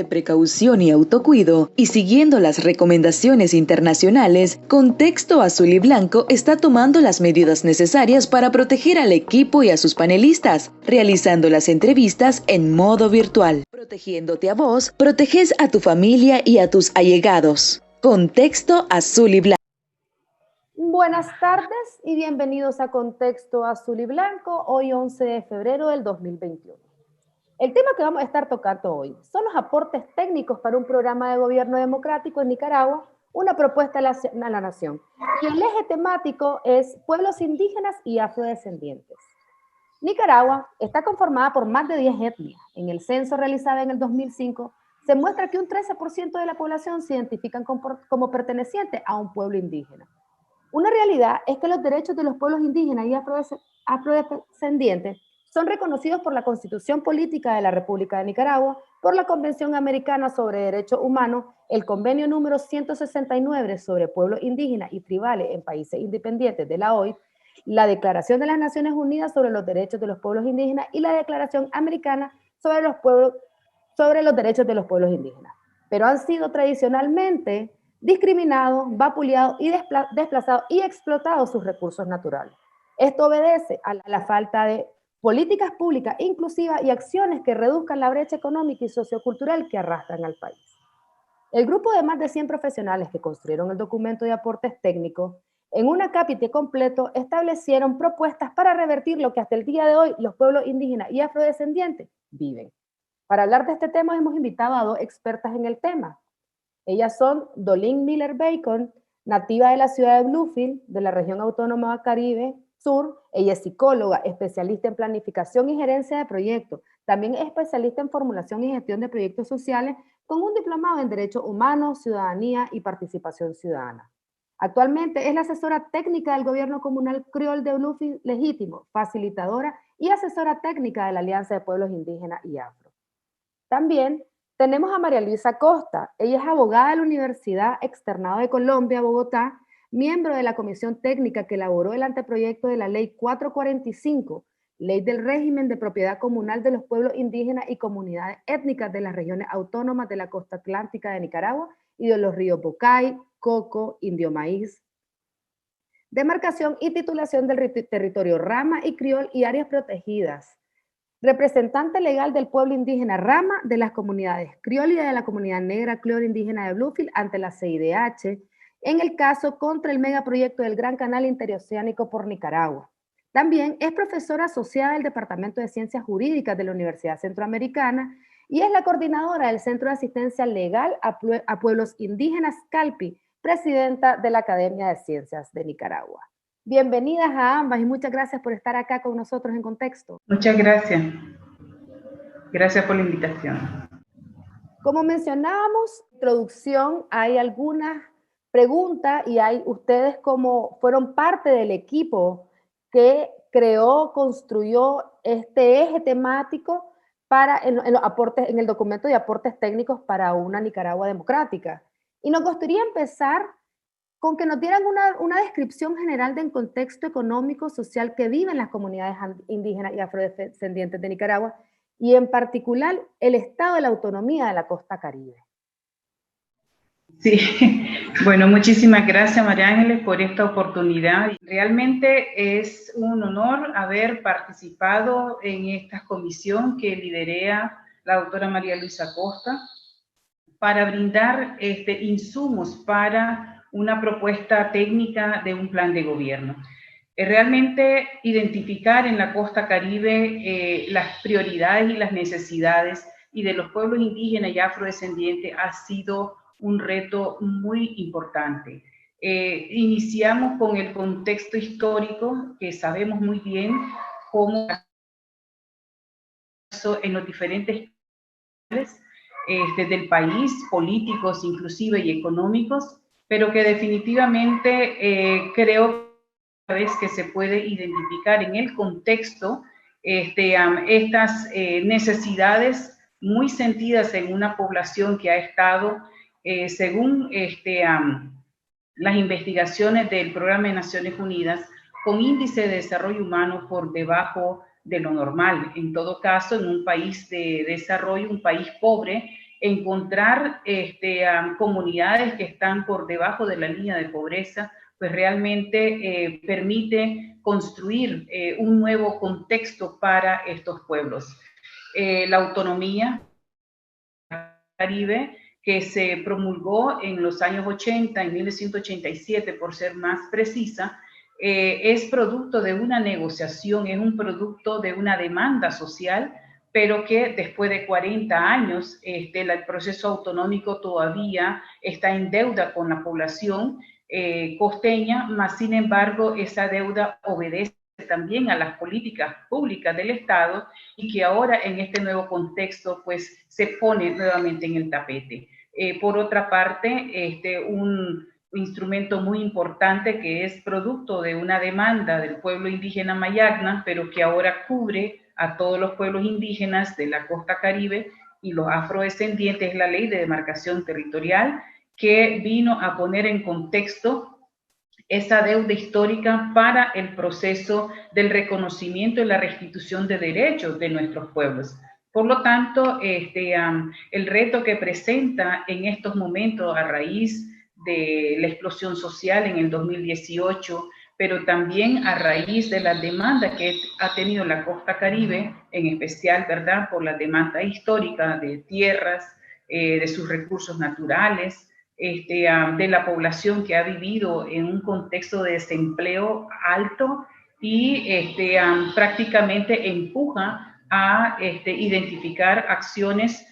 de precaución y autocuido y siguiendo las recomendaciones internacionales, Contexto Azul y Blanco está tomando las medidas necesarias para proteger al equipo y a sus panelistas, realizando las entrevistas en modo virtual. Protegiéndote a vos, proteges a tu familia y a tus allegados. Contexto Azul y Blanco. Buenas tardes y bienvenidos a Contexto Azul y Blanco, hoy 11 de febrero del 2021. El tema que vamos a estar tocando hoy son los aportes técnicos para un programa de gobierno democrático en Nicaragua, una propuesta a la nación. Y el eje temático es pueblos indígenas y afrodescendientes. Nicaragua está conformada por más de 10 etnias. En el censo realizado en el 2005, se muestra que un 13% de la población se identifican como perteneciente a un pueblo indígena. Una realidad es que los derechos de los pueblos indígenas y afrodescendientes son reconocidos por la Constitución Política de la República de Nicaragua, por la Convención Americana sobre Derechos Humanos, el Convenio número 169 sobre pueblos indígenas y tribales en países independientes de la OIT, la Declaración de las Naciones Unidas sobre los Derechos de los Pueblos Indígenas y la Declaración Americana sobre los Derechos de los Pueblos Indígenas. Pero han sido tradicionalmente discriminados, vapuleados y desplazados y explotados sus recursos naturales. Esto obedece a la falta de políticas públicas inclusivas y acciones que reduzcan la brecha económica y sociocultural que arrastran al país. El grupo de más de 100 profesionales que construyeron el documento de aportes técnicos, en un acápite completo, establecieron propuestas para revertir lo que hasta el día de hoy los pueblos indígenas y afrodescendientes viven. Para hablar de este tema hemos invitado a dos expertas en el tema. Ellas son Dolin Miller Bacon, nativa de la ciudad de Bluefield, de la región autónoma Caribe Sur. Ella es psicóloga, especialista en planificación y gerencia de proyectos. También es especialista en formulación y gestión de proyectos sociales con un diplomado en Derechos Humanos, Ciudadanía y Participación Ciudadana. Actualmente es la asesora técnica del gobierno comunal criol de Bluefield Legítimo, facilitadora y asesora técnica de la Alianza de Pueblos Indígenas y Afro. También tenemos a María Luisa Costa. Ella es abogada de la Universidad Externado de Colombia, Bogotá, miembro de la comisión técnica que elaboró el anteproyecto de la Ley 445, Ley del Régimen de Propiedad Comunal de los Pueblos Indígenas y Comunidades Étnicas de las regiones autónomas de la costa atlántica de Nicaragua y de los ríos Bocay, Coco, Indio Maíz, demarcación y titulación del territorio Rama y Criol y áreas protegidas. Representante legal del pueblo indígena Rama, de las comunidades Criol y de la comunidad negra Criol indígena de Bluefield ante la CIDH, en el caso contra el megaproyecto del Gran Canal Interoceánico por Nicaragua. También es profesora asociada del Departamento de Ciencias Jurídicas de la Universidad Centroamericana y es la coordinadora del Centro de Asistencia Legal a Pueblos Indígenas CALPI, presidenta de la Academia de Ciencias de Nicaragua. Bienvenidas a ambas y muchas gracias por estar acá con nosotros en Contexto. Muchas gracias. Gracias por la invitación. Como mencionábamos en la introducción, hay algunas preguntas y ustedes como fueron parte del equipo que creó, construyó este eje temático en el documento de aportes técnicos para una Nicaragua democrática. Y nos gustaría empezar con que nos dieran una descripción general del contexto económico, social que viven las comunidades indígenas y afrodescendientes de Nicaragua, y en particular el estado de la autonomía de la costa Caribe. Sí, bueno, muchísimas gracias María Ángeles por esta oportunidad. Realmente es un honor haber participado en esta comisión que lidera la doctora María Luisa Costa para brindar insumos para una propuesta técnica de un plan de gobierno. Realmente identificar en la costa Caribe las prioridades y las necesidades y de los pueblos indígenas y afrodescendientes ha sido un reto muy importante. Iniciamos con el contexto histórico, que sabemos muy bien cómo en los diferentes del país, políticos inclusive y económicos, pero que definitivamente creo que se puede identificar en el contexto estas necesidades muy sentidas en una población que ha estado, según las investigaciones del Programa de Naciones Unidas, con índice de desarrollo humano por debajo de lo normal. En todo caso, en un país de desarrollo, un país pobre, encontrar comunidades que están por debajo de la línea de pobreza, pues realmente permite construir un nuevo contexto para estos pueblos. La autonomía Caribe, que se promulgó en los años 80, en 1987, por ser más precisa, es producto de una negociación, es un producto de una demanda social, pero que después de 40 años el proceso autonómico todavía está en deuda con la población costeña, mas sin embargo esa deuda obedece también a las políticas públicas del Estado y que ahora en este nuevo contexto pues se pone nuevamente en el tapete. Por otra parte, un instrumento muy importante que es producto de una demanda del pueblo indígena Mayagna, pero que ahora cubre a todos los pueblos indígenas de la costa Caribe y los afrodescendientes, es la ley de demarcación territorial, que vino a poner en contexto esa deuda histórica para el proceso del reconocimiento y la restitución de derechos de nuestros pueblos. Por lo tanto, el reto que presenta en estos momentos a raíz de la explosión social en el 2018, pero también a raíz de la demanda que ha tenido la costa Caribe, en especial, ¿verdad?, por la demanda histórica de tierras, de sus recursos naturales, de la población que ha vivido en un contexto de desempleo alto y prácticamente empuja a identificar acciones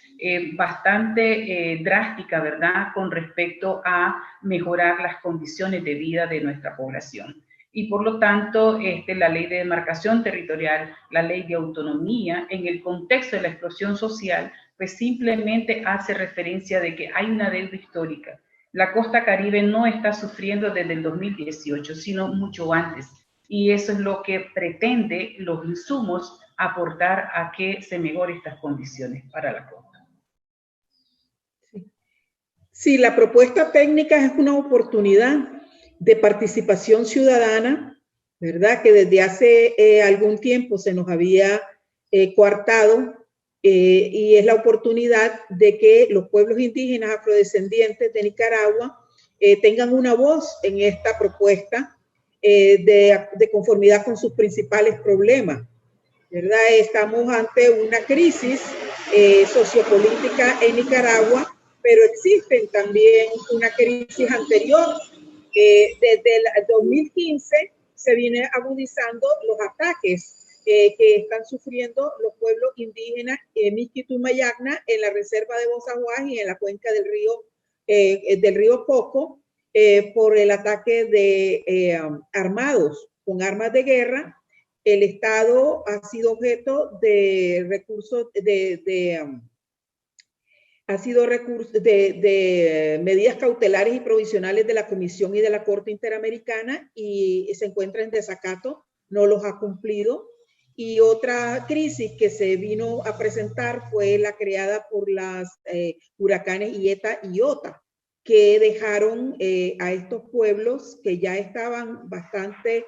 bastante drásticas, ¿verdad?, con respecto a mejorar las condiciones de vida de nuestra población. Y por lo tanto, la ley de demarcación territorial, la ley de autonomía, en el contexto de la explosión social, pues simplemente hace referencia de que hay una deuda histórica. La costa Caribe no está sufriendo desde el 2018, sino mucho antes. Y eso es lo que pretende los insumos aportar a que se mejoren estas condiciones para la costa. Sí, la propuesta técnica es una oportunidad de participación ciudadana, ¿verdad? Que desde hace algún tiempo se nos había coartado y es la oportunidad de que los pueblos indígenas afrodescendientes de Nicaragua tengan una voz en esta propuesta de conformidad con sus principales problemas, ¿verdad? Estamos ante una crisis sociopolítica en Nicaragua, pero existen también una crisis anterior. Desde el 2015 se viene agudizando los ataques que están sufriendo los pueblos indígenas Miskito y Mayagna en la reserva de Bozaguas y en la cuenca del río Coco por el ataque de armados con armas de guerra. El Estado ha sido objeto de recursos de medidas cautelares y provisionales de la Comisión y de la Corte Interamericana y se encuentra en desacato, no los ha cumplido. Y otra crisis que se vino a presentar fue la creada por las huracanes Ieta y Iota, que dejaron a estos pueblos que ya estaban bastante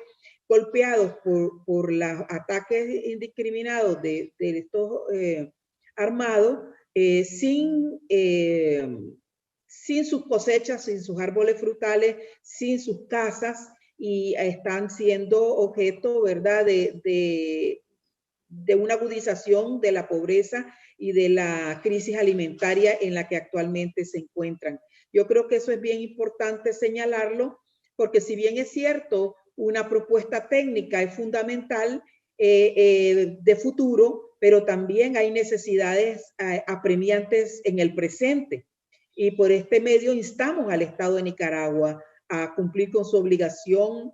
golpeados por los ataques indiscriminados de estos armados, sin sus cosechas, sin sus árboles frutales, sin sus casas, y están siendo objeto, ¿verdad?, de una agudización de la pobreza y de la crisis alimentaria en la que actualmente se encuentran. Yo creo que eso es bien importante señalarlo, porque si bien es cierto, una propuesta técnica es fundamental de futuro, pero también hay necesidades apremiantes en el presente. Y por este medio instamos al Estado de Nicaragua a cumplir con su obligación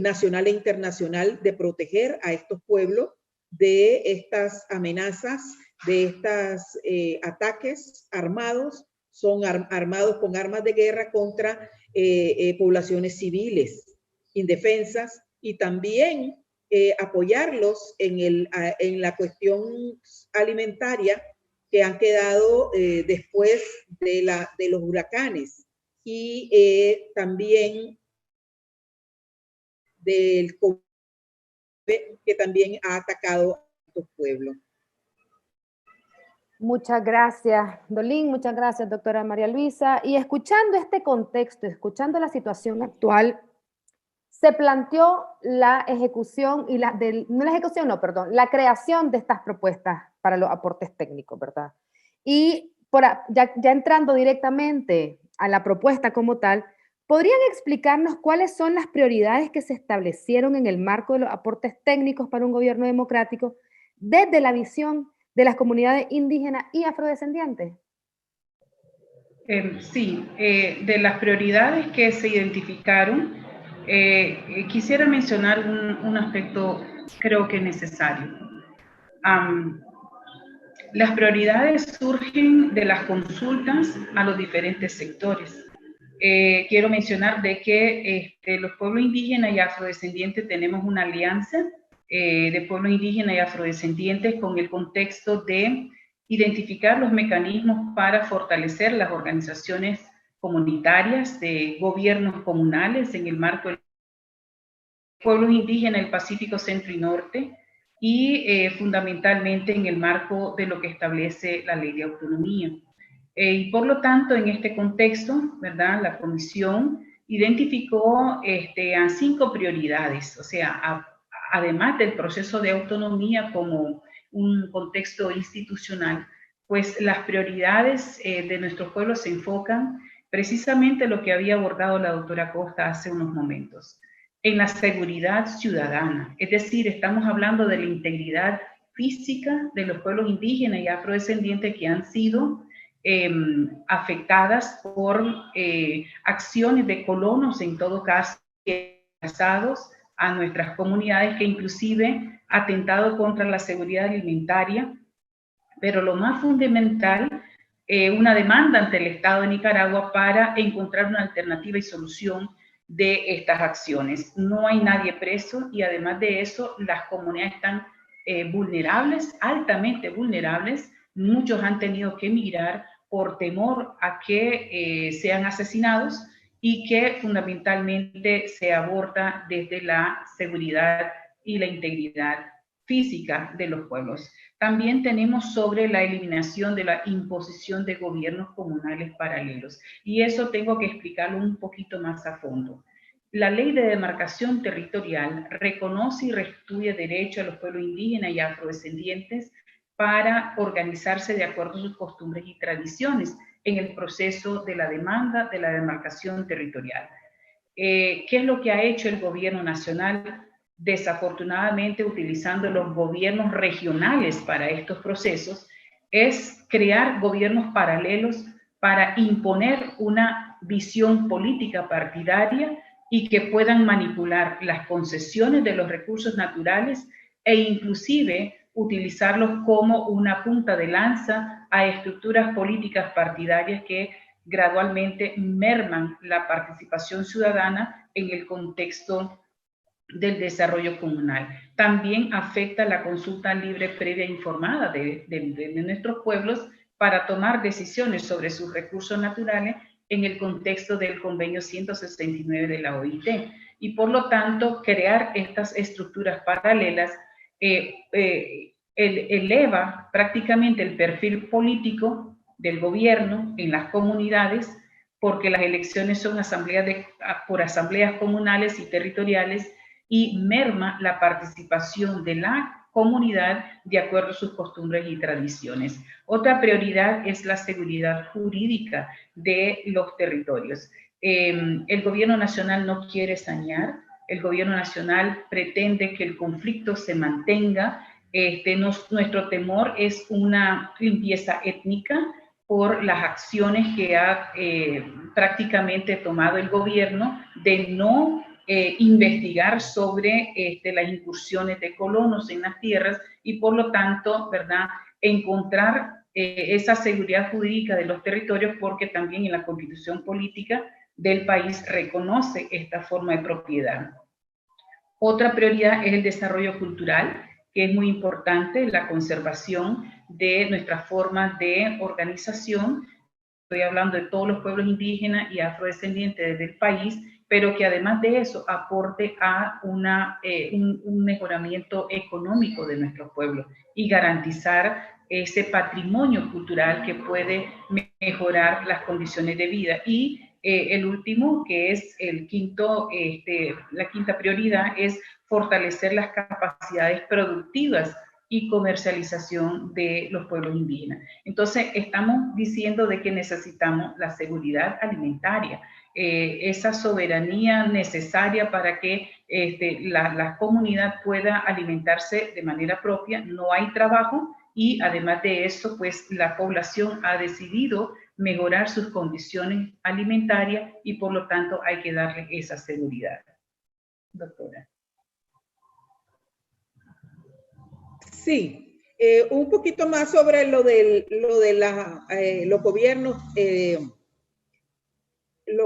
nacional e internacional de proteger a estos pueblos de estas amenazas, de estos ataques armados, son armados con armas de guerra contra poblaciones civiles indefensas, y también apoyarlos en la cuestión alimentaria que han quedado después de los huracanes, y también del COVID, que también ha atacado a estos pueblos. Muchas gracias, Dolín, muchas gracias, doctora María Luisa. Y escuchando este contexto, escuchando la situación actual, se planteó la ejecución y la creación de estas propuestas para los aportes técnicos, ¿verdad? Y ya entrando directamente a la propuesta como tal, ¿podrían explicarnos cuáles son las prioridades que se establecieron en el marco de los aportes técnicos para un gobierno democrático desde la visión de las comunidades indígenas y afrodescendientes? Sí, de las prioridades que se identificaron, quisiera mencionar un aspecto creo que necesario. Las prioridades surgen de las consultas a los diferentes sectores. Quiero mencionar de que los pueblos indígenas y afrodescendientes tenemos una alianza de pueblos indígenas y afrodescendientes con el contexto de identificar los mecanismos para fortalecer las organizaciones comunitarias de gobiernos comunales en el marco de pueblos indígenas del Pacífico Centro y Norte y fundamentalmente en el marco de lo que establece la Ley de Autonomía. Y por lo tanto, en este contexto, ¿verdad? La Comisión identificó a 5 prioridades, o sea, además del proceso de autonomía como un contexto institucional, pues las prioridades de nuestros pueblos se enfocan precisamente en lo que había abordado la doctora Costa hace unos momentos, en la seguridad ciudadana, es decir, estamos hablando de la integridad física de los pueblos indígenas y afrodescendientes que han sido afectadas por acciones de colonos, en todo caso, pasados a nuestras comunidades, que inclusive atentado contra la seguridad alimentaria, pero lo más fundamental, una demanda ante el Estado de Nicaragua para encontrar una alternativa y solución de estas acciones. No hay nadie preso y además de eso, las comunidades están vulnerables, altamente vulnerables. Muchos han tenido que emigrar por temor a que sean asesinados y que fundamentalmente se aborda desde la seguridad y la integridad física de los pueblos. También tenemos sobre la eliminación de la imposición de gobiernos comunales paralelos. Y eso tengo que explicarlo un poquito más a fondo. La ley de demarcación territorial reconoce y restituye derecho a los pueblos indígenas y afrodescendientes para organizarse de acuerdo a sus costumbres y tradiciones en el proceso de la demanda de la demarcación territorial. ¿Qué es lo que ha hecho el gobierno nacional? Desafortunadamente, utilizando los gobiernos regionales para estos procesos, es crear gobiernos paralelos para imponer una visión política partidaria y que puedan manipular las concesiones de los recursos naturales e inclusive utilizarlos como una punta de lanza a estructuras políticas partidarias que gradualmente merman la participación ciudadana en el contexto del desarrollo comunal. También afecta la consulta libre, previa e informada de nuestros pueblos para tomar decisiones sobre sus recursos naturales en el contexto del convenio 169 de la OIT. Y por lo tanto, crear estas estructuras paralelas eleva prácticamente el perfil político del gobierno en las comunidades, porque las elecciones son por asambleas comunales y territoriales, y merma la participación de la comunidad de acuerdo a sus costumbres y tradiciones. Otra prioridad es la seguridad jurídica de los territorios. El gobierno nacional no quiere sanear, el gobierno nacional pretende que el conflicto se mantenga. Nuestro temor es una limpieza étnica por las acciones que ha prácticamente tomado el gobierno de no investigar sobre las incursiones de colonos en las tierras y por lo tanto, ¿verdad?, encontrar esa seguridad jurídica de los territorios, porque también en la constitución política del país reconoce esta forma de propiedad. Otra prioridad es el desarrollo cultural, que es muy importante, la conservación de nuestras formas de organización. Estoy hablando de todos los pueblos indígenas y afrodescendientes del país, pero que además de eso aporte a un mejoramiento económico de nuestros pueblos y garantizar ese patrimonio cultural que puede mejorar las condiciones de vida. Y el último, que es el quinto, la quinta prioridad, es fortalecer las capacidades productivas y comercialización de los pueblos indígenas. Entonces, estamos diciendo de que necesitamos la seguridad alimentaria, esa soberanía necesaria para que la comunidad pueda alimentarse de manera propia. No hay trabajo y además de eso, pues la población ha decidido mejorar sus condiciones alimentarias y por lo tanto hay que darle esa seguridad. Doctora. Sí, un poquito más sobre lo de los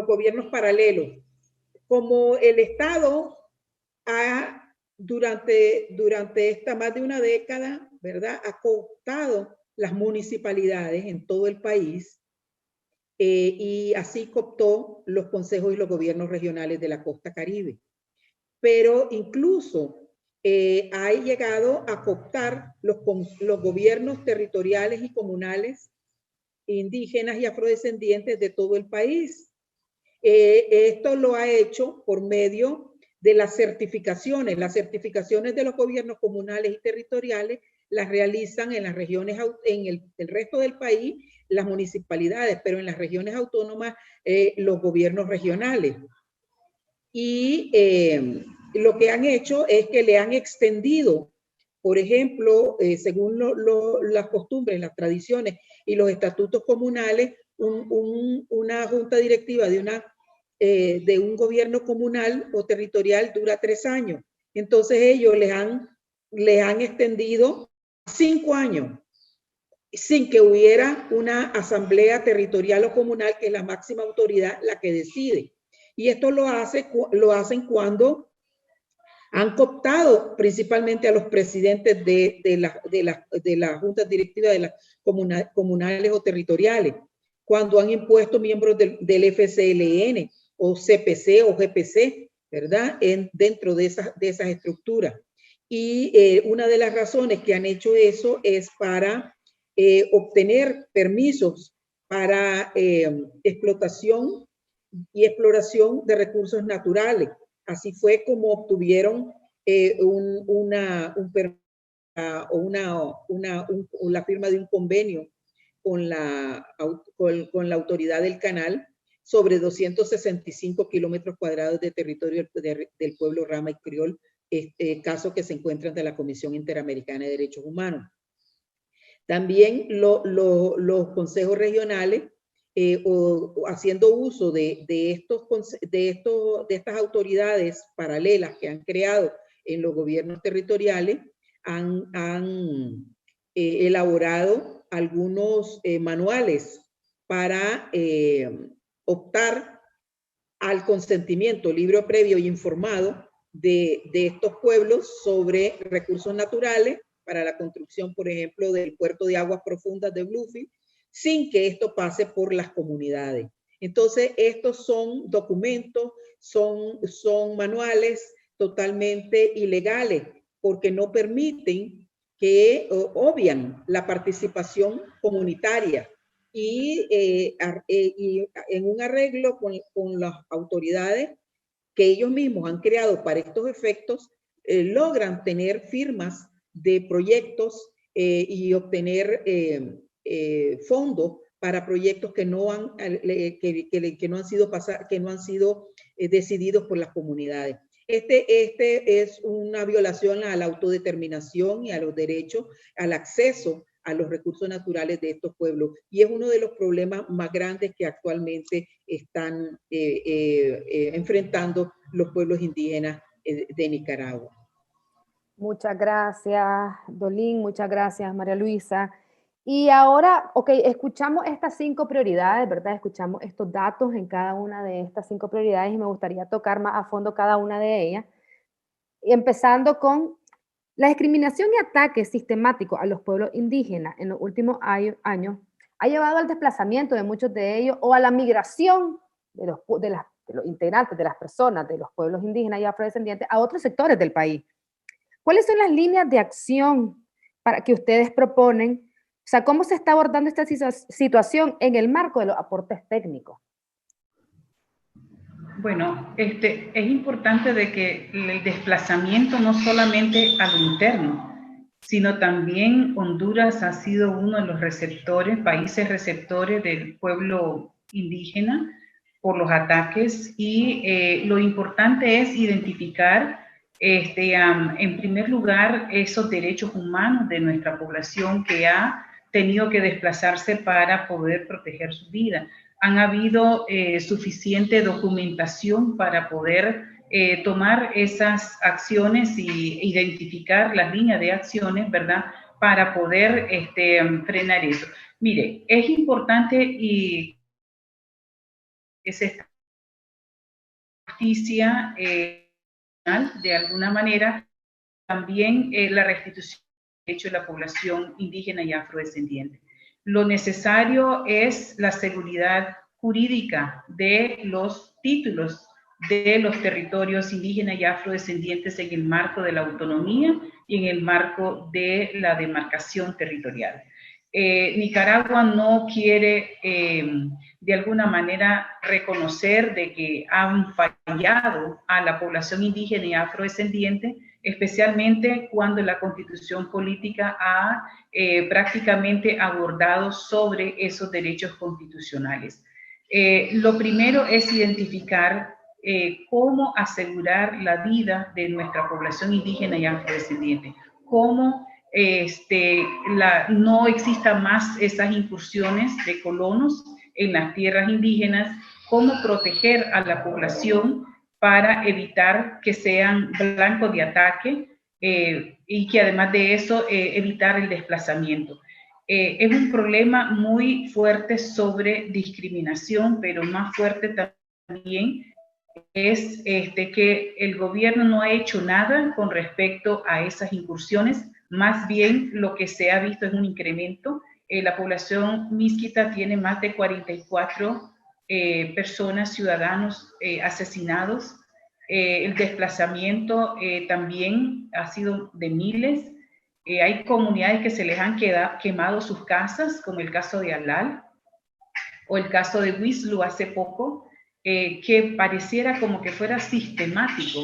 gobiernos paralelos. Como el Estado ha, durante esta más de una década, ¿verdad?, ha cooptado las municipalidades en todo el país, y así cooptó los consejos y los gobiernos regionales de la costa Caribe. Pero incluso ha llegado a cooptar los gobiernos territoriales y comunales indígenas y afrodescendientes de todo el país. Esto lo ha hecho por medio de las certificaciones. Las certificaciones de los gobiernos comunales y territoriales las realizan en las regiones, en el resto del país, las municipalidades, pero en las regiones autónomas, los gobiernos regionales. Y lo que han hecho es que le han extendido, por ejemplo, según las costumbres, las tradiciones y los estatutos comunales, una junta directiva de un gobierno comunal o territorial dura 3 años. Entonces ellos les han extendido 5 años sin que hubiera una asamblea territorial o comunal, que es la máxima autoridad, la que decide. Y esto lo hacen cuando han cooptado principalmente a los presidentes de las juntas directivas de las comunales o territoriales, cuando han impuesto miembros del FCLN o CPC o GPC, ¿verdad?, dentro de esas estructuras. Y una de las razones que han hecho eso es para obtener permisos para explotación y exploración de recursos naturales. Así fue como obtuvieron la firma de un convenio con la autoridad del canal sobre 265 kilómetros cuadrados de territorio del pueblo Rama y Criol, caso que se encuentra ante la Comisión Interamericana de Derechos Humanos. También los consejos regionales, haciendo uso de estas autoridades paralelas que han creado en los gobiernos territoriales, han elaborado algunos manuales para optar al consentimiento libre, previo y informado de estos pueblos sobre recursos naturales para la construcción, por ejemplo, del puerto de aguas profundas de Bluefield, sin que esto pase por las comunidades. Entonces, estos son documentos, son manuales totalmente ilegales, porque no permiten que obvian la participación comunitaria. Y en un arreglo con las autoridades que ellos mismos han creado para estos efectos, logran tener firmas de proyectos y obtener fondos para proyectos que no han sido decididos por las comunidades. Este es una violación a la autodeterminación y a los derechos, al acceso a los recursos naturales de estos pueblos, y es uno de los problemas más grandes que actualmente están enfrentando los pueblos indígenas de Nicaragua. Muchas gracias, Dolín, muchas gracias, María Luisa. Y ahora, ok, escuchamos estas 5 prioridades, ¿verdad? Escuchamos estos datos en cada una de estas 5 prioridades y me gustaría tocar más a fondo cada una de ellas. Empezando con la discriminación y ataques sistemáticos a los pueblos indígenas en los últimos años ha llevado al desplazamiento de muchos de ellos o a la migración de los integrantes, de las personas de los pueblos indígenas y afrodescendientes a otros sectores del país. ¿Cuáles son las líneas de acción que ustedes proponen O sea, ¿cómo se está abordando esta situación en el marco de los aportes técnicos? Bueno, es importante de que el desplazamiento no solamente a lo interno, sino también Honduras ha sido uno de los receptores, países receptores del pueblo indígena por los ataques, y lo importante es identificar, en primer lugar, esos derechos humanos de nuestra población que ha tenido que desplazarse para poder proteger su vida. Han habido suficiente documentación para poder tomar esas acciones y identificar las líneas de acciones, ¿verdad?, para poder frenar eso. Mire, es importante y es esta justicia de alguna manera, también la restitución de derechos de la población indígena y afrodescendiente. Lo necesario es la seguridad jurídica de los títulos de los territorios indígenas y afrodescendientes en el marco de la autonomía y en el marco de la demarcación territorial. Nicaragua no quiere de alguna manera reconocer de que han fallado a la población indígena y afrodescendiente, especialmente cuando la Constitución política ha prácticamente abordado sobre esos derechos constitucionales. Lo primero es identificar cómo asegurar la vida de nuestra población indígena y afrodescendiente, cómo no existan más esas incursiones de colonos en las tierras indígenas, cómo proteger a la población para evitar que sean blancos de ataque y que además de eso evitar el desplazamiento. Es un problema muy fuerte sobre discriminación, pero más fuerte también es que el gobierno no ha hecho nada con respecto a esas incursiones. Más bien lo que se ha visto es un incremento. La población miskita tiene más de 44 personas, ciudadanos asesinados. El desplazamiento también ha sido de miles. Hay comunidades que se les han quemado sus casas, como el caso de Alal o el caso de Huizlu hace poco, que pareciera como que fuera sistemático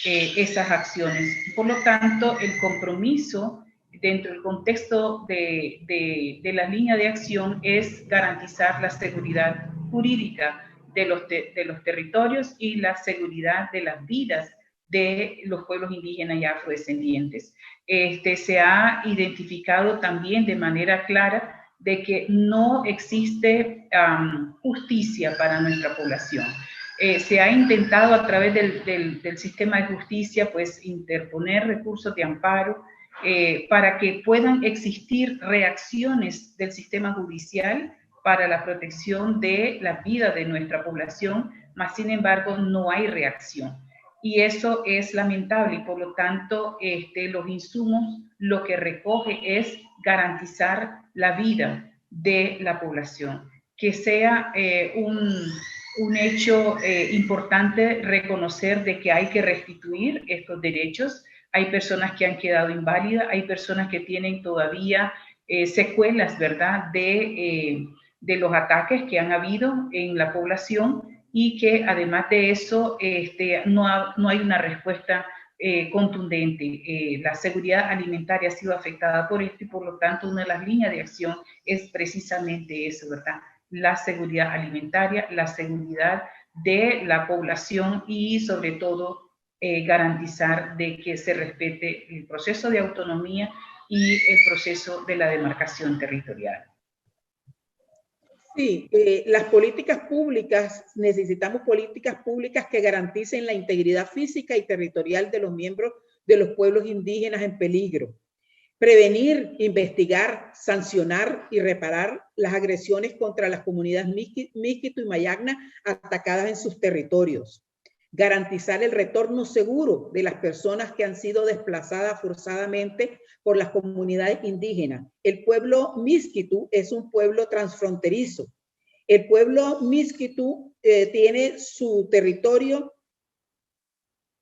esas acciones. Por lo tanto, el compromiso dentro del contexto de la línea de acción es garantizar la seguridad jurídica de los territorios y la seguridad de las vidas de los pueblos indígenas y afrodescendientes. Se ha identificado también de manera clara de que no existe justicia para nuestra población. Se ha intentado a través del sistema de justicia pues interponer recursos de amparo para que puedan existir reacciones del sistema judicial para la protección de la vida de nuestra población, mas sin embargo no hay reacción. Y eso es lamentable y por lo tanto los insumos lo que recoge es garantizar la vida de la población, que sea un hecho importante reconocer de que hay que restituir estos derechos. Hay personas que han quedado inválidas, hay personas que tienen todavía secuelas, ¿verdad?, de los ataques que han habido en la población y que además de eso no hay una respuesta contundente. La seguridad alimentaria ha sido afectada por esto y por lo tanto una de las líneas de acción es precisamente eso, ¿verdad? La seguridad alimentaria, la seguridad de la población y sobre todo garantizar de que se respete el proceso de autonomía y el proceso de la demarcación territorial. Sí, las políticas públicas, necesitamos políticas públicas que garanticen la integridad física y territorial de los miembros de los pueblos indígenas en peligro. Prevenir, investigar, sancionar y reparar las agresiones contra las comunidades Miskito y Mayagna atacadas en sus territorios. Garantizar el retorno seguro de las personas que han sido desplazadas forzadamente por las comunidades indígenas. El pueblo Miskito es un pueblo transfronterizo. El pueblo Miskito tiene su territorio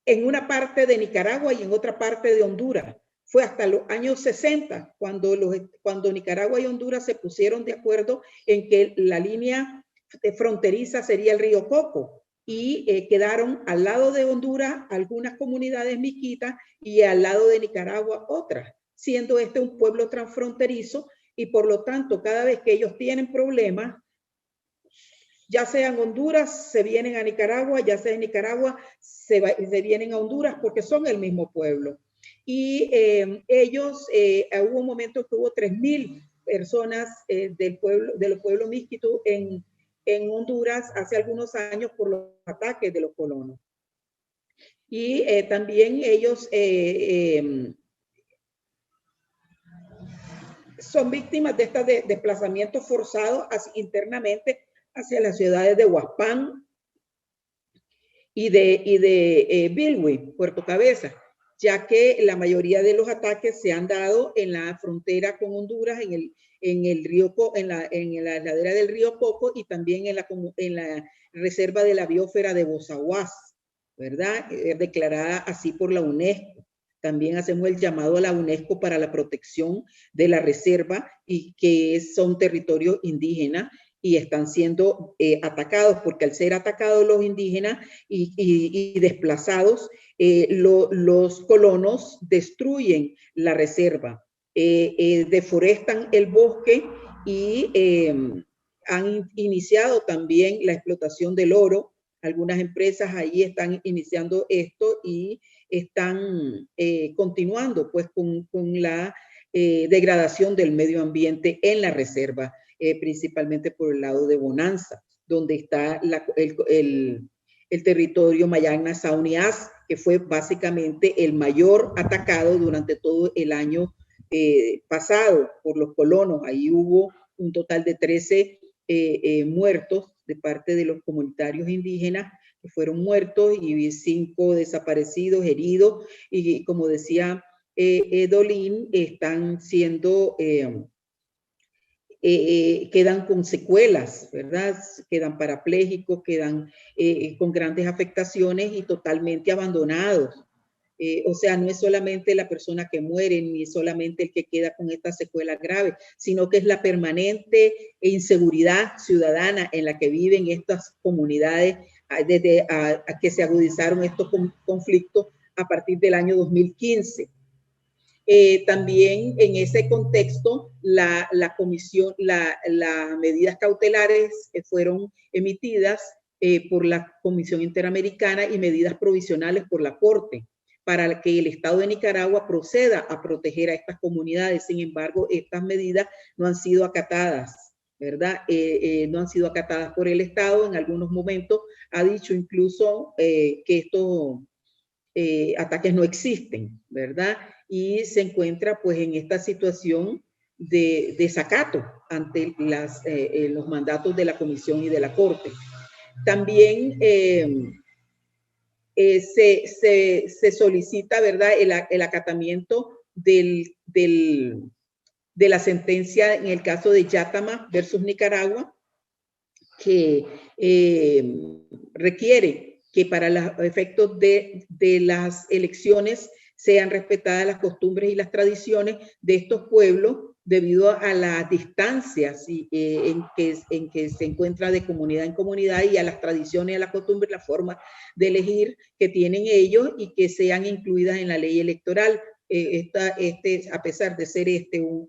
en una parte de Nicaragua y en otra parte de Honduras. fue hasta los años 60 cuando Nicaragua y Honduras se pusieron de acuerdo en que la línea fronteriza sería el río Coco, y quedaron al lado de Honduras algunas comunidades miskitas y al lado de Nicaragua otras, siendo este un pueblo transfronterizo, y por lo tanto cada vez que ellos tienen problemas, ya sea en Honduras, se vienen a Nicaragua, ya sea en Nicaragua, se vienen a Honduras porque son el mismo pueblo. Y ellos, hubo un momento que hubo 3,000 personas de los pueblos miskitos en Honduras hace algunos años por los ataques de los colonos. Y también ellos son víctimas de estos desplazamientos forzados internamente hacia las ciudades de Huaspán y de Bilwi, Puerto Cabeza, ya que la mayoría de los ataques se han dado en la frontera con Honduras, en la ladera del río Coco, y también en la reserva de la biosfera de Bozaguas, ¿verdad? Declarada así por la UNESCO. También hacemos el llamado a la UNESCO para la protección de la reserva, y que son territorios indígenas y están siendo atacados, porque al ser atacados los indígenas y desplazados, los colonos destruyen la reserva, deforestan el bosque y han iniciado también la explotación del oro. Algunas empresas ahí están iniciando esto y están continuando pues con la degradación del medio ambiente en la reserva, principalmente por el lado de Bonanza, donde está el territorio Mayagna Saunias, que fue básicamente el mayor atacado durante todo el año pasado por los colonos. Ahí hubo un total de 13 muertos de parte de los comunitarios indígenas, que fueron muertos, y 5 desaparecidos, heridos, y como decía Dolin, están siendo, quedan con secuelas, ¿verdad? Quedan parapléjicos, quedan con grandes afectaciones y totalmente abandonados. O sea, no es solamente la persona que muere, ni solamente el que queda con esta secuela grave, sino que es la permanente inseguridad ciudadana en la que viven estas comunidades desde a que se agudizaron estos conflictos a partir del año 2015. También en ese contexto, las medidas cautelares fueron emitidas por la Comisión Interamericana y medidas provisionales por la Corte, para que el Estado de Nicaragua proceda a proteger a estas comunidades. Sin embargo, estas medidas no han sido acatadas, ¿verdad? No han sido acatadas por el Estado. En algunos momentos ha dicho incluso que estos ataques no existen, ¿verdad? Y se encuentra pues en esta situación de desacato ante los mandatos de la Comisión y de la Corte. También se solicita, ¿verdad?, el acatamiento de la sentencia en el caso de Yatama versus Nicaragua, que requiere que para los efectos de las elecciones sean respetadas las costumbres y las tradiciones de estos pueblos, debido a las distancias en que se encuentra de comunidad en comunidad, y a las tradiciones, a las costumbres, la forma de elegir que tienen ellos, y que sean incluidas en la ley electoral. A pesar de ser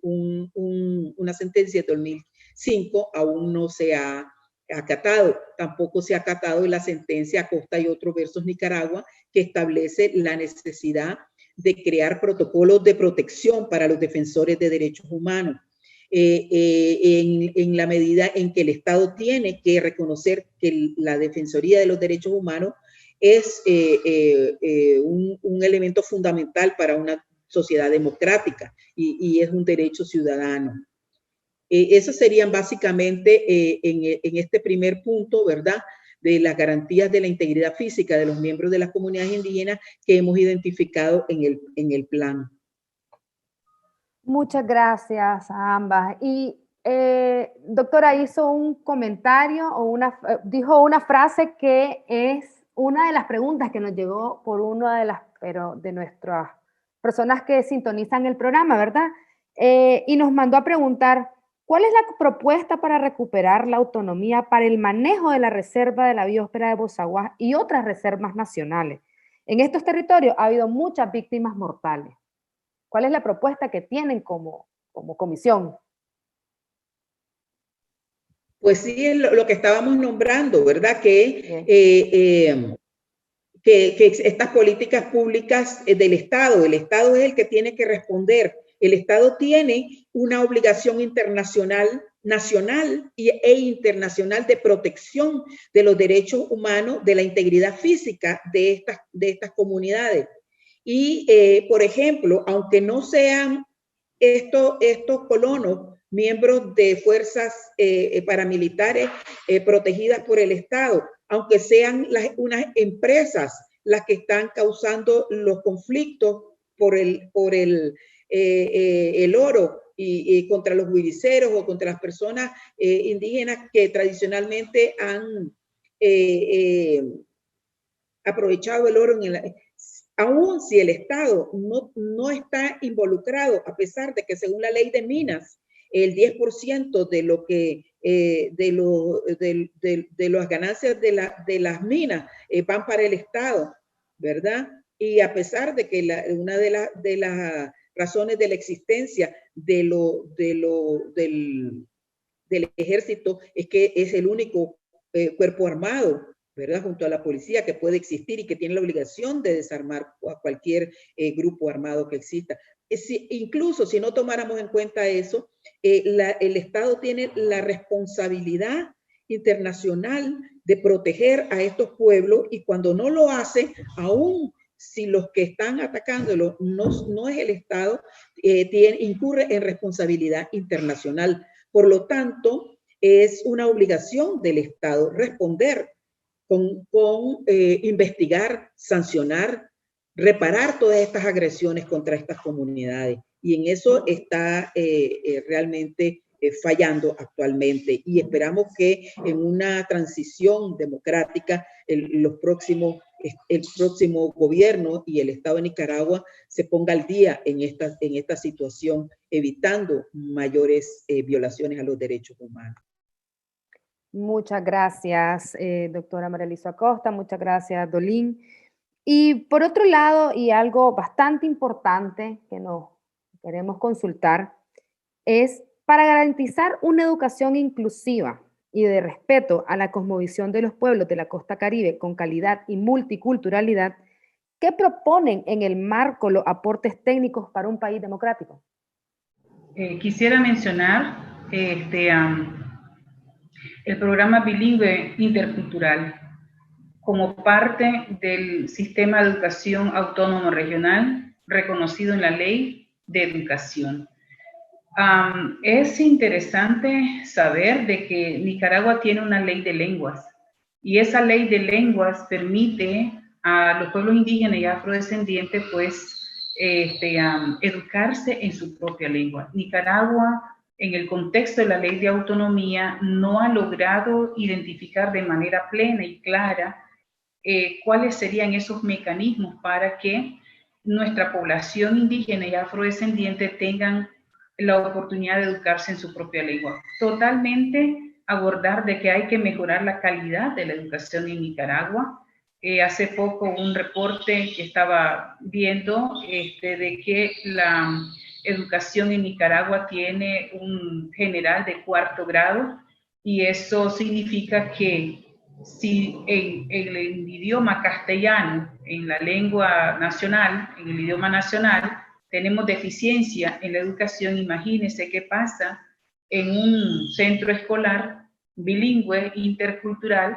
una sentencia de 2005, aún no se ha acatado. Tampoco se ha acatado la sentencia Acosta y otros versus Nicaragua, que establece la necesidad de crear protocolos de protección para los defensores de derechos humanos, en la medida en que el Estado tiene que reconocer que la Defensoría de los Derechos Humanos es un elemento fundamental para una sociedad democrática, y es un derecho ciudadano. Esos serían básicamente en este primer punto, ¿verdad?, de las garantías de la integridad física de los miembros de las comunidades indígenas que hemos identificado en el plan. Muchas gracias a ambas. Y doctora, hizo un comentario o dijo una frase que es una de las preguntas que nos llegó por una de nuestras personas que sintonizan el programa, ¿verdad? Y nos mandó a preguntar, ¿cuál es la propuesta para recuperar la autonomía para el manejo de la reserva de la biosfera de Bozaguá y otras reservas nacionales? En estos territorios ha habido muchas víctimas mortales. ¿Cuál es la propuesta que tienen como comisión? Pues sí, es lo que estábamos nombrando, ¿verdad? Que estas políticas públicas del Estado, el Estado es el que tiene que responder. El Estado tiene una obligación internacional, nacional e internacional de protección de los derechos humanos, de la integridad física de estas comunidades. Y, por ejemplo, aunque no sean estos colonos miembros de fuerzas paramilitares protegidas por el Estado, aunque sean unas empresas las que están causando los conflictos por el oro y contra los huiriceros o contra las personas indígenas que tradicionalmente han aprovechado el oro aún si el Estado no está involucrado, a pesar de que según la ley de minas, el 10% de lo que de las ganancias de las minas van para el Estado, ¿verdad? Y a pesar de que una de las razones de la existencia del ejército es que es el único cuerpo armado, ¿verdad? Junto a la policía que puede existir y que tiene la obligación de desarmar a cualquier grupo armado que exista. Incluso si no tomáramos en cuenta eso, el Estado tiene la responsabilidad internacional de proteger a estos pueblos y cuando no lo hace, aún si los que están atacándolo no es el Estado, incurre en responsabilidad internacional. Por lo tanto, es una obligación del Estado responder con investigar, sancionar, reparar todas estas agresiones contra estas comunidades. Y en eso está realmente fallando actualmente. Y esperamos que en una transición democrática el próximo gobierno y el Estado de Nicaragua se ponga al día en esta situación, evitando mayores violaciones a los derechos humanos. Muchas gracias, doctora María Elisa Acosta, muchas gracias, Dolín. Y por otro lado, y algo bastante importante que nos queremos consultar, es para garantizar una educación inclusiva y de respeto a la cosmovisión de los pueblos de la costa Caribe con calidad y multiculturalidad, ¿qué proponen en el marco los aportes técnicos para un país democrático? Quisiera mencionar el programa bilingüe intercultural como parte del sistema de educación autónomo regional reconocido en la Ley de Educación. Es interesante saber de que Nicaragua tiene una ley de lenguas y esa ley de lenguas permite a los pueblos indígenas y afrodescendientes pues educarse en su propia lengua. Nicaragua, en el contexto de la ley de autonomía, no ha logrado identificar de manera plena y clara cuáles serían esos mecanismos para que nuestra población indígena y afrodescendiente tengan la oportunidad de educarse en su propia lengua. Totalmente abordar de que hay que mejorar la calidad de la educación en Nicaragua. Hace poco un reporte que estaba viendo de que la educación en Nicaragua tiene un general de 4º grado y eso significa que si en el idioma castellano, en la lengua nacional, en el idioma nacional, tenemos deficiencia en la educación, imagínense qué pasa en un centro escolar bilingüe, intercultural,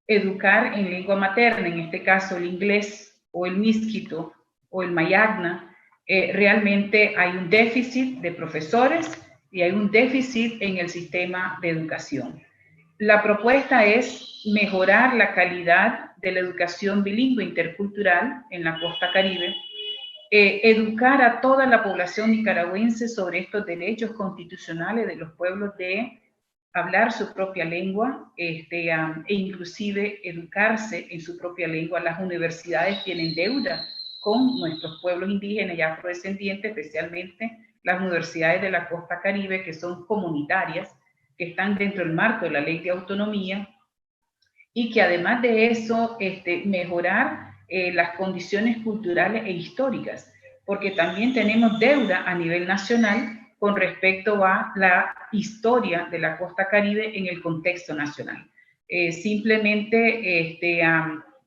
educar en lengua materna, en este caso el inglés o el miskito o el mayagna. Realmente hay un déficit de profesores y hay un déficit en el sistema de educación. La propuesta es mejorar la calidad de la educación bilingüe intercultural en la costa Caribe, educar a toda la población nicaragüense sobre estos derechos constitucionales de los pueblos de hablar su propia lengua e inclusive educarse en su propia lengua. Las universidades tienen deuda con nuestros pueblos indígenas y afrodescendientes, especialmente las universidades de la costa caribe, que son comunitarias, que están dentro del marco de la ley de autonomía, y que además de eso, mejorar las condiciones culturales e históricas, porque también tenemos deuda a nivel nacional con respecto a la historia de la costa caribe en el contexto nacional. Simplemente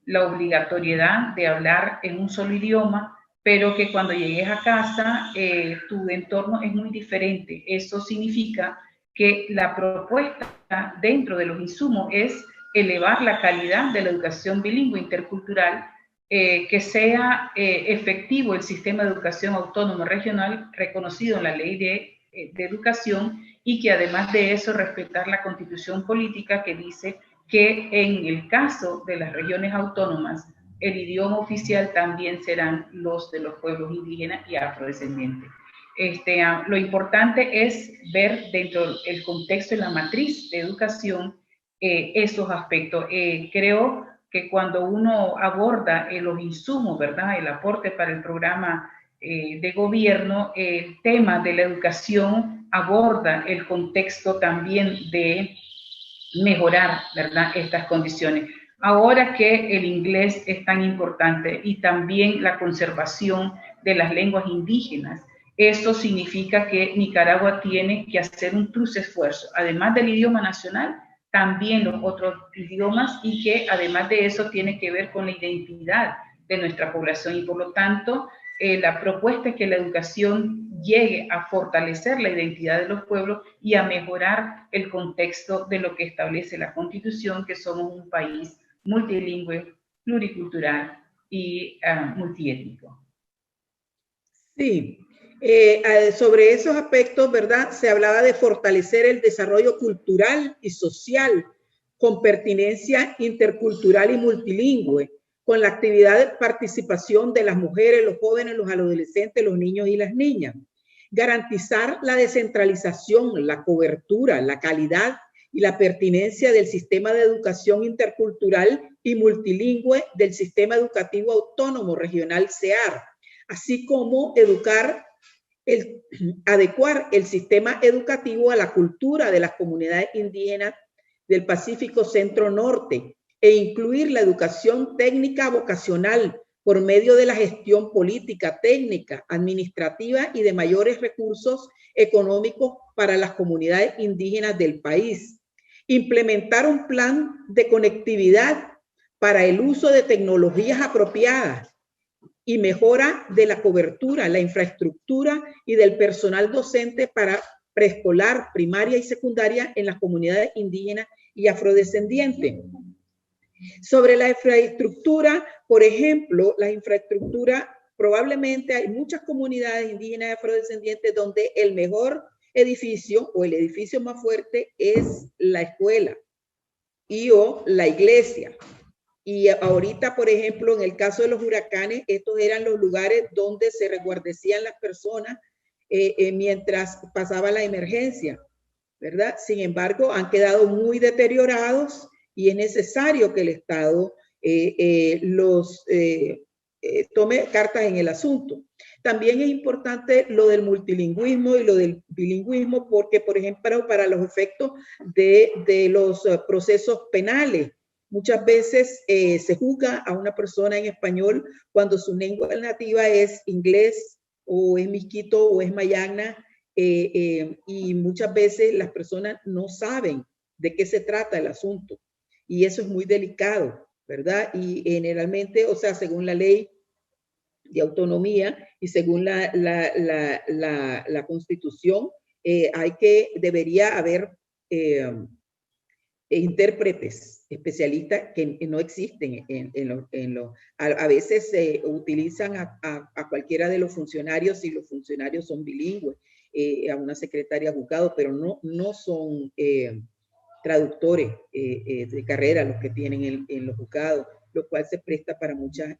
la obligatoriedad de hablar en un solo idioma, pero que cuando llegues a casa tu entorno es muy diferente. Eso significa que la propuesta dentro de los insumos es elevar la calidad de la educación bilingüe intercultural, que sea efectivo el sistema de educación autónomo regional reconocido en la ley de educación, y que además de eso respetar la constitución política que dice que en el caso de las regiones autónomas el idioma oficial también serán los de los pueblos indígenas y afrodescendientes. Lo importante es ver dentro del contexto de la matriz de educación esos aspectos. Creo que cuando uno aborda los insumos, ¿verdad?, el aporte para el programa de gobierno, el tema de la educación aborda el contexto también de mejorar, ¿verdad?, estas condiciones. Ahora que el inglés es tan importante y también la conservación de las lenguas indígenas, eso significa que Nicaragua tiene que hacer un plus esfuerzo, además del idioma nacional, también los otros idiomas, y que además de eso tiene que ver con la identidad de nuestra población, y por lo tanto la propuesta es que la educación llegue a fortalecer la identidad de los pueblos y a mejorar el contexto de lo que establece la Constitución, que somos un país multilingüe, pluricultural y multiétnico. Sí, sobre esos aspectos, ¿verdad? Se hablaba de fortalecer el desarrollo cultural y social con pertinencia intercultural y multilingüe, con la actividad de participación de las mujeres, los jóvenes, los adolescentes, los niños y las niñas. Garantizar la descentralización, la cobertura, la calidad y la pertinencia del sistema de educación intercultural y multilingüe del sistema educativo autónomo regional CEAR, así como adecuar el sistema educativo a la cultura de las comunidades indígenas del Pacífico Centro Norte, e incluir la educación técnica vocacional por medio de la gestión política, técnica, administrativa y de mayores recursos económicos para las comunidades indígenas del país. Implementar un plan de conectividad para el uso de tecnologías apropiadas y mejora de la cobertura, la infraestructura y del personal docente para preescolar, primaria y secundaria en las comunidades indígenas y afrodescendientes. Sobre la infraestructura, por ejemplo, la infraestructura, probablemente hay muchas comunidades indígenas y afrodescendientes donde el mejor edificio o el edificio más fuerte es la escuela o la iglesia. Y ahorita, por ejemplo, en el caso de los huracanes, estos eran los lugares donde se resguardecían las personas mientras pasaba la emergencia, ¿verdad? Sin embargo, han quedado muy deteriorados y es necesario que el Estado tome cartas en el asunto. También es importante lo del multilingüismo y lo del bilingüismo, porque, por ejemplo, para los efectos de los procesos penales, muchas veces se juzga a una persona en español cuando su lengua nativa es inglés o es miskito o es mayagna, y muchas veces las personas no saben de qué se trata el asunto. Y eso es muy delicado, ¿verdad? Y generalmente, o sea, según la ley de autonomía y según la Constitución, debería haber intérpretes especialistas que no existen a veces se utilizan a cualquiera de los funcionarios si los funcionarios son bilingües, a una secretaria de juzgado, pero no son traductores de carrera los que tienen en los juzgados, lo cual se presta para mucha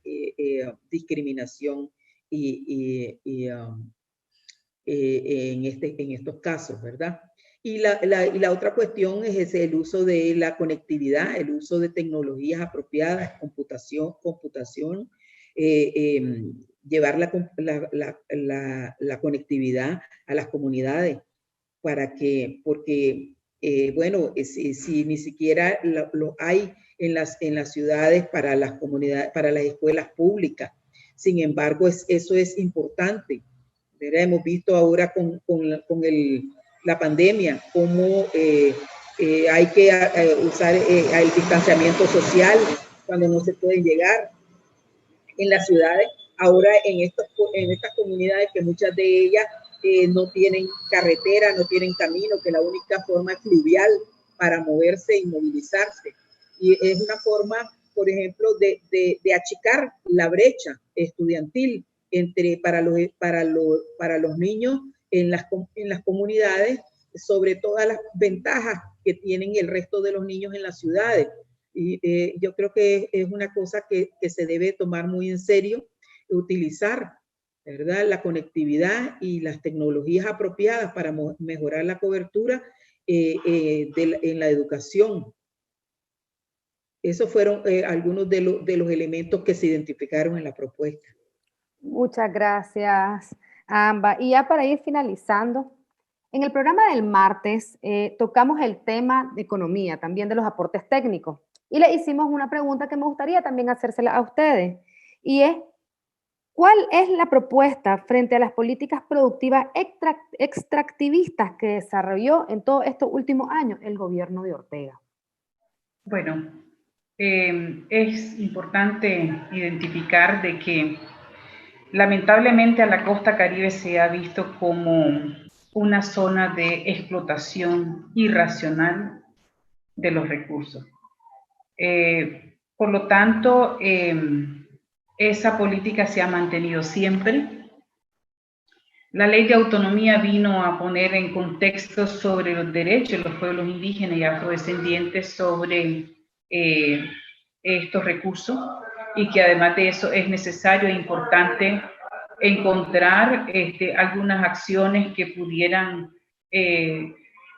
discriminación en estos casos, ¿verdad? Y la otra cuestión es el uso de la conectividad, el uso de tecnologías apropiadas, computación, llevar la conectividad a las comunidades porque bueno, si ni siquiera lo hay en las ciudades para las comunidades, para las escuelas públicas. Sin embargo, eso es importante. ¿Verdad? Hemos visto ahora con la pandemia cómo hay que usar el distanciamiento social cuando no se puede llegar en las ciudades. Ahora en estas comunidades, que muchas de ellas no tienen carretera, no tienen camino, que la única forma es fluvial para moverse y movilizarse. Y es una forma, por ejemplo, de achicar la brecha estudiantil para los niños en las comunidades, sobre todas las ventajas que tienen el resto de los niños en las ciudades. Y yo creo que es una cosa que se debe tomar muy en serio, utilizar, ¿verdad?, la conectividad y las tecnologías apropiadas para mejorar la cobertura en la educación. Esos fueron algunos de los elementos que se identificaron en la propuesta. Muchas gracias, Amba. Y ya para ir finalizando, en el programa del martes tocamos el tema de economía, también de los aportes técnicos. Y le hicimos una pregunta que me gustaría también hacérsela a ustedes. Y es, ¿cuál es la propuesta frente a las políticas productivas extractivistas que desarrolló en todos estos últimos años el gobierno de Ortega? Bueno, es importante identificar de que lamentablemente a la costa Caribe se ha visto como una zona de explotación irracional de los recursos. Por lo tanto, esa política se ha mantenido siempre. La ley de autonomía vino a poner en contexto sobre los derechos de los pueblos indígenas y afrodescendientes sobre estos recursos, y que además de eso es necesario e importante encontrar algunas acciones que pudieran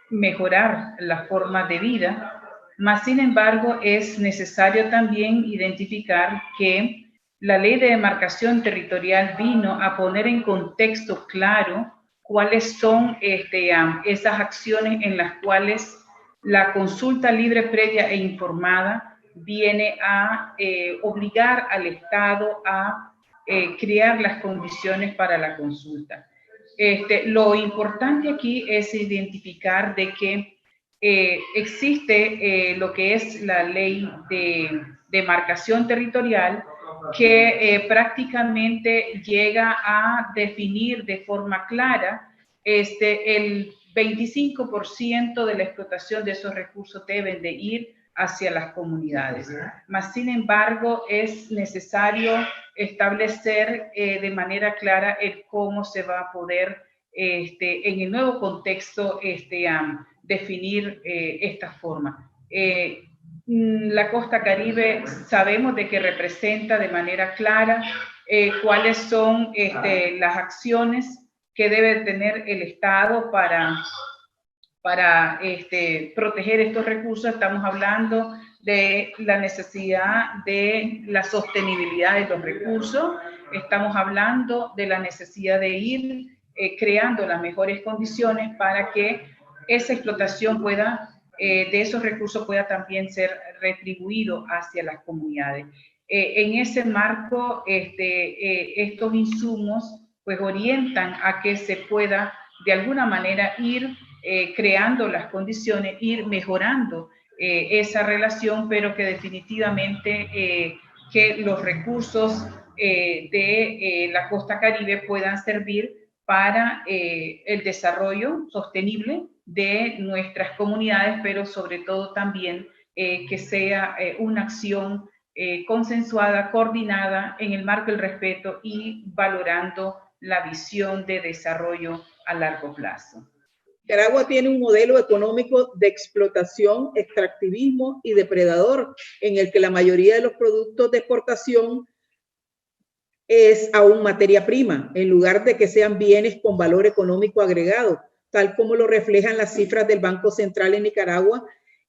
mejorar la forma de vida. Mas, sin embargo, es necesario también identificar que la ley de demarcación territorial vino a poner en contexto claro cuáles son esas acciones en las cuales la consulta libre, previa e informada viene a obligar al Estado a crear las condiciones para la consulta. Lo importante aquí es identificar de que existe lo que es la ley de demarcación territorial, que prácticamente llega a definir de forma clara el 25% de la explotación de esos recursos deben de ir hacia las comunidades. Mas, sin embargo, es necesario establecer de manera clara el cómo se va a poder, en el nuevo contexto, definir esta forma. La costa Caribe sabemos de que representa de manera clara cuáles son las acciones que debe tener el Estado para proteger estos recursos. Estamos hablando de la necesidad de la sostenibilidad de los recursos, estamos hablando de la necesidad de ir creando las mejores condiciones para que esa explotación de esos recursos pueda también ser retribuido hacia las comunidades. En ese marco, estos insumos pues orientan a que se pueda de alguna manera ir creando las condiciones, ir mejorando esa relación, pero que definitivamente que los recursos de la costa Caribe puedan servir para el desarrollo sostenible de nuestras comunidades, pero sobre todo también que sea una acción consensuada, coordinada en el marco del respeto y valorando la visión de desarrollo a largo plazo. Nicaragua tiene un modelo económico de explotación, extractivismo y depredador, en el que la mayoría de los productos de exportación es aún materia prima, en lugar de que sean bienes con valor económico agregado, tal como lo reflejan las cifras del Banco Central en Nicaragua,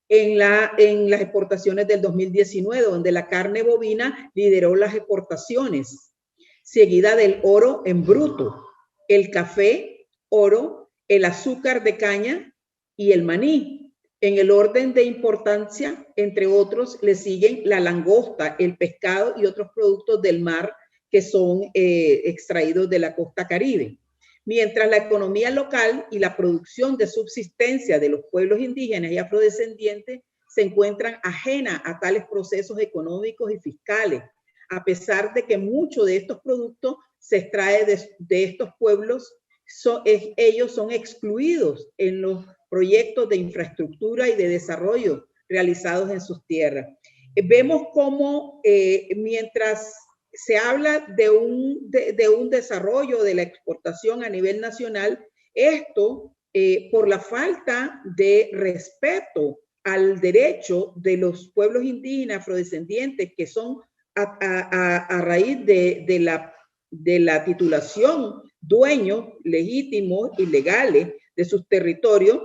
en las exportaciones del 2019, donde la carne bovina lideró las exportaciones, seguida del oro en bruto, el café, oro, el azúcar de caña y el maní. En el orden de importancia, entre otros, le siguen la langosta, el pescado y otros productos del mar que son extraídos de la costa caribe. Mientras la economía local y la producción de subsistencia de los pueblos indígenas y afrodescendientes se encuentran ajenas a tales procesos económicos y fiscales, a pesar de que muchos de estos productos se extrae de estos pueblos, ellos son excluidos en los proyectos de infraestructura y de desarrollo realizados en sus tierras. Vemos cómo mientras se habla de un desarrollo de la exportación a nivel nacional, esto por la falta de respeto al derecho de los pueblos indígenas afrodescendientes que son a raíz de la titulación dueños legítimos y legales de sus territorios,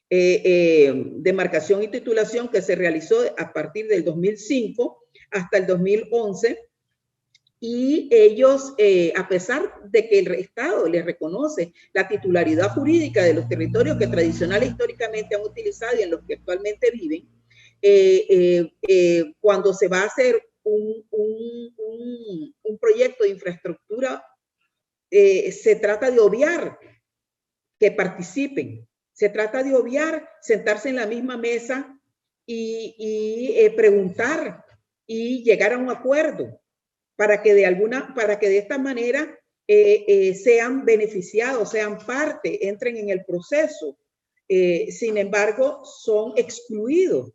demarcación y titulación que se realizó a partir del 2005 hasta el 2011, y ellos, a pesar de que el Estado les reconoce la titularidad jurídica de los territorios que tradicional e históricamente han utilizado y en los que actualmente viven, cuando se va a hacer un proyecto de infraestructura, se trata de obviar que participen, se trata de obviar sentarse en la misma mesa y preguntar y llegar a un acuerdo para que de esta manera sean beneficiados, sean parte, entren en el proceso. Sin embargo, son excluidos.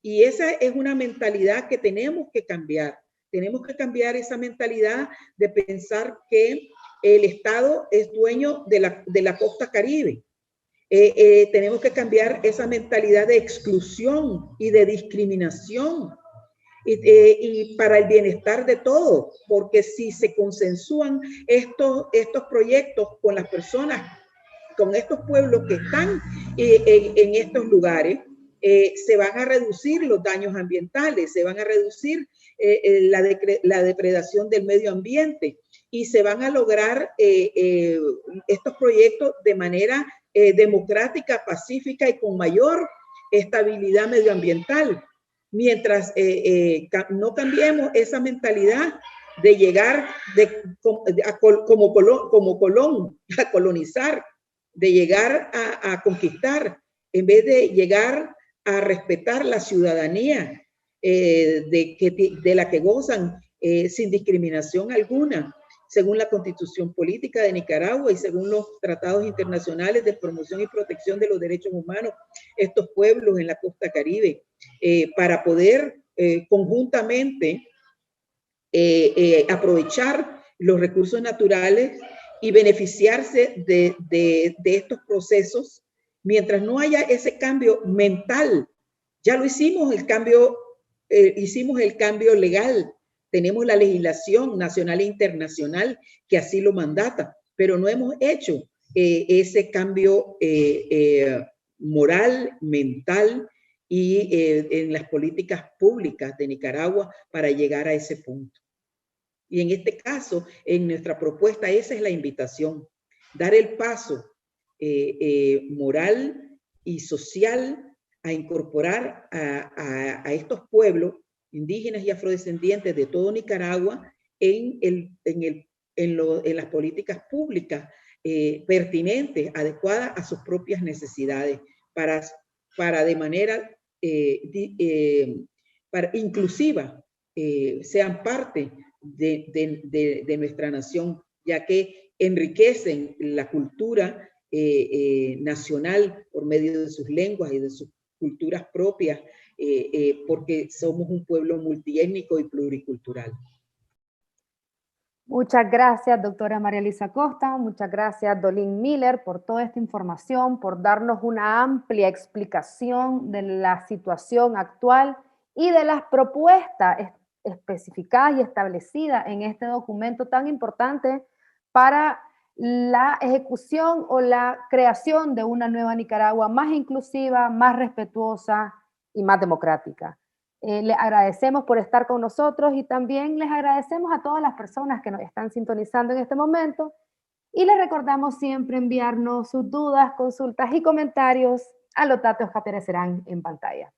Y esa es una mentalidad que tenemos que cambiar. Tenemos que cambiar esa mentalidad de pensar que el Estado es dueño de la costa caribe. Tenemos que cambiar esa mentalidad de exclusión y de discriminación. Y para el bienestar de todos, porque si se consensúan estos proyectos con las personas, con estos pueblos que están en estos lugares, se van a reducir los daños ambientales, se van a reducir la depredación del medio ambiente y se van a lograr estos proyectos de manera democrática, pacífica y con mayor estabilidad medioambiental. Mientras no cambiemos esa mentalidad de llegar como Colón a colonizar, de llegar a conquistar, en vez de llegar a respetar la ciudadanía de la que gozan sin discriminación alguna, según la Constitución Política de Nicaragua y según los tratados internacionales de promoción y protección de los derechos humanos, estos pueblos en la costa caribe, para poder conjuntamente aprovechar los recursos naturales y beneficiarse de estos procesos, mientras no haya ese cambio mental. Ya lo hicimos, hicimos el cambio legal. Tenemos la legislación nacional e internacional que así lo mandata, pero no hemos hecho ese cambio moral, mental y en las políticas públicas de Nicaragua para llegar a ese punto. Y en este caso, en nuestra propuesta, esa es la invitación, dar el paso moral y social a incorporar a estos pueblos indígenas y afrodescendientes de todo Nicaragua en las políticas públicas pertinentes, adecuadas a sus propias necesidades, para de manera inclusiva sean parte de nuestra nación, ya que enriquecen la cultura nacional por medio de sus lenguas y de sus culturas propias, porque somos un pueblo multiétnico y pluricultural. Muchas gracias, doctora María Elisa Costa. Muchas gracias, Dolin Miller, por toda esta información, por darnos una amplia explicación de la situación actual y de las propuestas especificadas y establecidas en este documento tan importante para la ejecución o la creación de una nueva Nicaragua más inclusiva, más respetuosa y más democrática. Les agradecemos por estar con nosotros y también les agradecemos a todas las personas que nos están sintonizando en este momento y les recordamos siempre enviarnos sus dudas, consultas y comentarios a los datos que aparecerán en pantalla.